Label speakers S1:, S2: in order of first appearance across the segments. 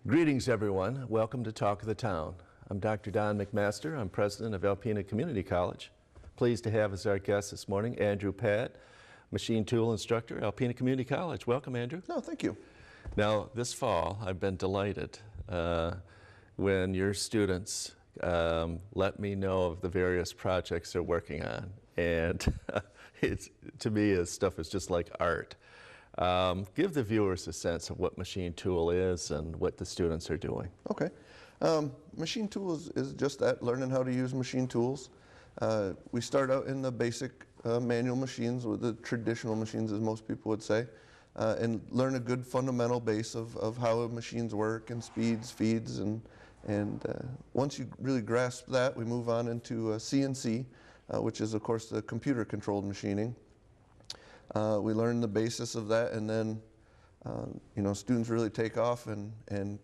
S1: Greetings, everyone. Welcome to Talk of the Town. I'm Dr. Don McMaster. I'm president of Alpena Community College. Pleased to have as our guest this morning Andrew Patt, machine tool instructor, Alpena Community College. Welcome, Andrew.
S2: No, thank you.
S1: Now, this fall, I've been delighted when your students let me know of the various projects they're working on. And to me, this stuff is just like art. Give the viewers a sense of what machine tool is and what the students are doing.
S2: Okay. Machine tools is just that, learning how to use machine tools. We start out in the basic manual machines, with the traditional machines, as most people would say, and learn a good fundamental base of how machines work and speeds, feeds, and once you really grasp that, we move on into CNC, which is, of course, the computer-controlled machining. We learn the basis of that, and then students really take off and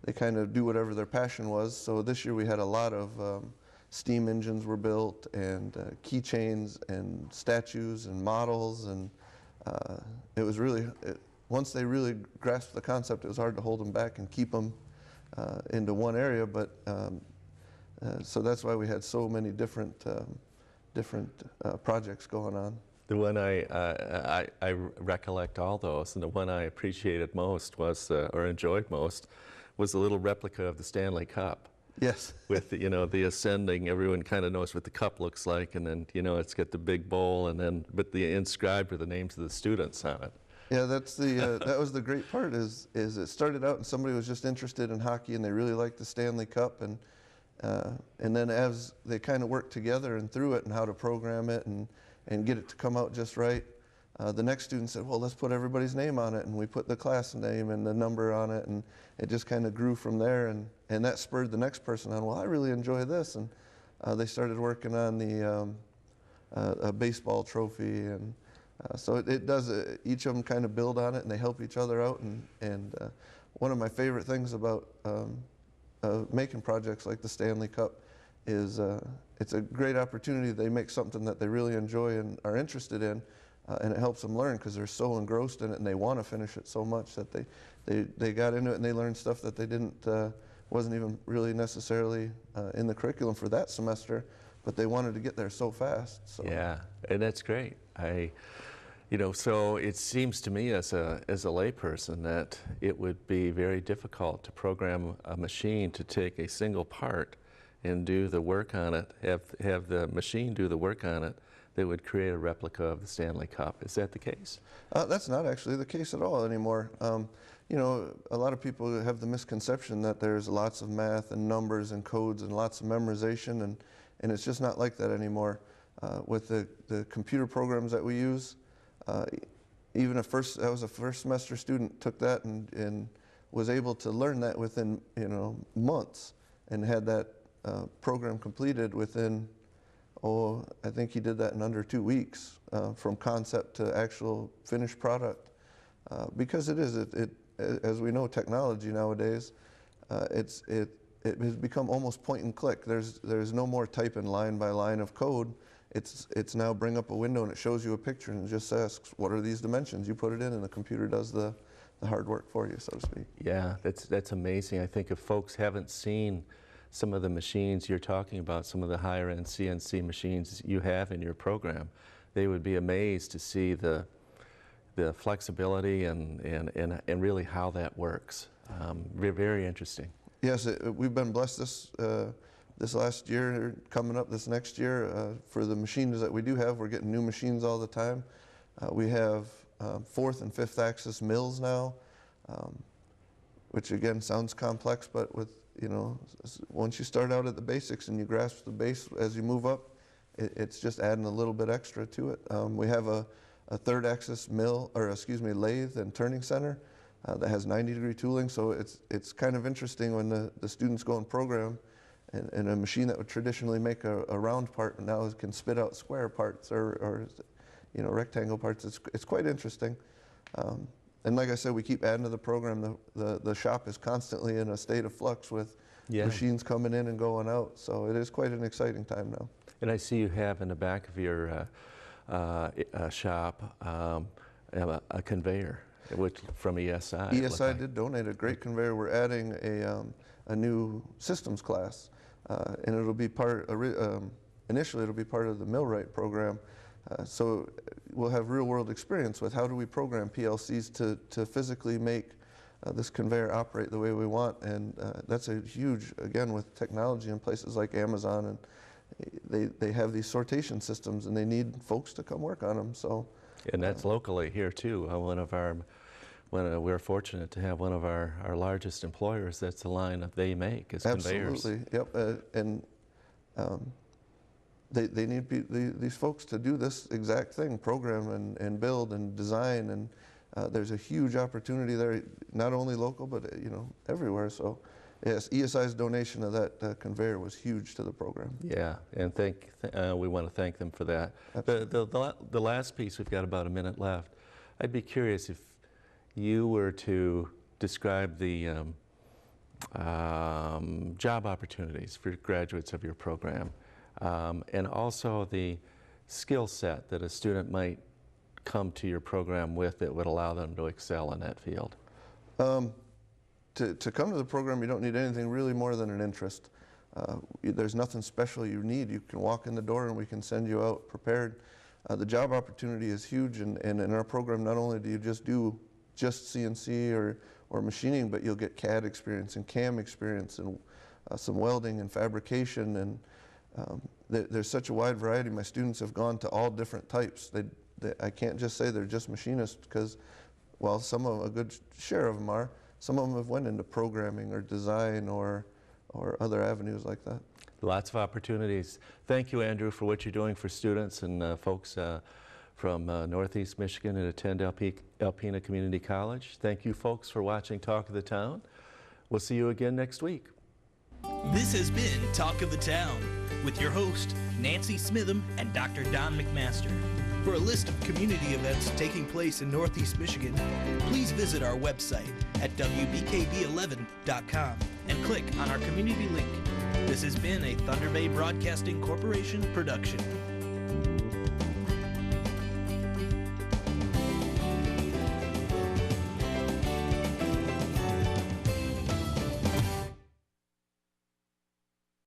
S2: they kind of do whatever their passion was. So this year we had a lot of steam engines were built, and keychains and statues and models, and it was really, once they really grasped the concept, it was hard to hold them back and keep them into one area. But so that's why we had so many different projects going on.
S1: The one I recollect all those, and the one I appreciated most was, or enjoyed most, was the little replica of the Stanley Cup.
S2: Yes.
S1: With the ascending, everyone kind of knows what the cup looks like, and then it's got the big bowl, and then but the inscribed are the names of the students on it.
S2: Yeah, that's the that was the great part. Is it started out and somebody was just interested in hockey and they really liked the Stanley Cup, and then as they kind of worked together and through it and how to program it and get it to come out just right, the next student said, well, let's put everybody's name on it, and we put the class name and the number on it, and it just kind of grew from there, and that spurred the next person on, well, I really enjoy this, and they started working on the a baseball trophy, and so it does, each of them kind of build on it and they help each other out, and one of my favorite things about making projects like the Stanley Cup is it's a great opportunity. They make something that they really enjoy and are interested in, and it helps them learn because they're so engrossed in it and they want to finish it so much that they got into it and they learned stuff that they wasn't even really necessarily in the curriculum for that semester, but they wanted to get there so fast. So.
S1: Yeah, and that's great. So it seems to me as a layperson that it would be very difficult to program a machine to take a single part and do the work on it, have the machine do the work on it that would create a replica of the Stanley Cup. Is that the case? That's
S2: not actually the case at all anymore. A lot of people have the misconception that there's lots of math and numbers and codes and lots of memorization, and it's just not like that anymore. With the computer programs that we use, even a first semester student took that and was able to learn that within months, and had that program completed within, I think he did that in under 2 weeks, from concept to actual finished product. Because it as we know, technology nowadays, it has become almost point and click. There's no more typing line by line of code. It's now bring up a window and it shows you a picture and it just asks, what are these dimensions? You put it in and the computer does the hard work for you, so to speak.
S1: Yeah, that's amazing. I think if folks haven't seen some of the machines you're talking about, some of the higher end CNC machines you have in your program, they would be amazed to see the flexibility and really how that works. Very interesting.
S2: Yes, we've been blessed this last year, coming up this next year, for the machines that we do have. We're getting new machines all the time. We have 4th and 5th axis mills now, which again sounds complex, but with once you start out at the basics and you grasp the base as you move up, it's just adding a little bit extra to it. We have a 3rd axis lathe and turning center that has 90-degree tooling, so it's kind of interesting when the students go and program, and a machine that would traditionally make a round part now can spit out square parts or rectangle parts. It's quite interesting. And like I said, we keep adding to the program. The shop is constantly in a state of flux with machines coming in and going out. So it is quite an exciting time now.
S1: And I see you have in the back of your shop a conveyor. which from ESI.
S2: ESI did donate a great conveyor. We're adding a new systems class, and it'll be initially it'll be part of the millwright program. So we'll have real-world experience with how do we program PLCs to physically make this conveyor operate the way we want, and that's a huge, again, with technology in places like Amazon, and they have these sortation systems, and they need folks to come work on them. So,
S1: and that's locally here too. We're fortunate to have one of our largest employers. That's the line that they make is Conveyors.
S2: Absolutely, yep, and they need these folks to do this exact thing: program and build and design, and there's a huge opportunity there, not only local but everywhere. So, yes, ESI's donation of that conveyor was huge to the program.
S1: Yeah, and we want to thank them for that. The last piece, we've got about a minute left. I'd be curious if you were to describe the job opportunities for graduates of your program, and also the skill set that a student might come to your program with that would allow them to excel in that field.
S2: To come to the program, you don't need anything really more than an interest. There's nothing special you need. You can walk in the door and we can send you out prepared. The job opportunity is huge, and in our program, not only do you do CNC or machining, but you'll get CAD experience and CAM experience and some welding and fabrication, and there's such a wide variety. My students have gone to all different types. I can't just say they're just machinists, because while a good share of them are, some of them have went into programming or design or other avenues like that.
S1: Lots of opportunities. Thank you, Andrew, for what you're doing for students and folks from Northeast Michigan that attend Alpena Community College. Thank you, folks, for watching Talk of the Town. We'll see you again next week.
S3: This has been Talk of the Town with your host, Nancy Smitham and Dr. Don McMaster. For a list of community events taking place in Northeast Michigan, please visit our website at wbkb11.com and click on our community link. This has been a Thunder Bay Broadcasting Corporation production.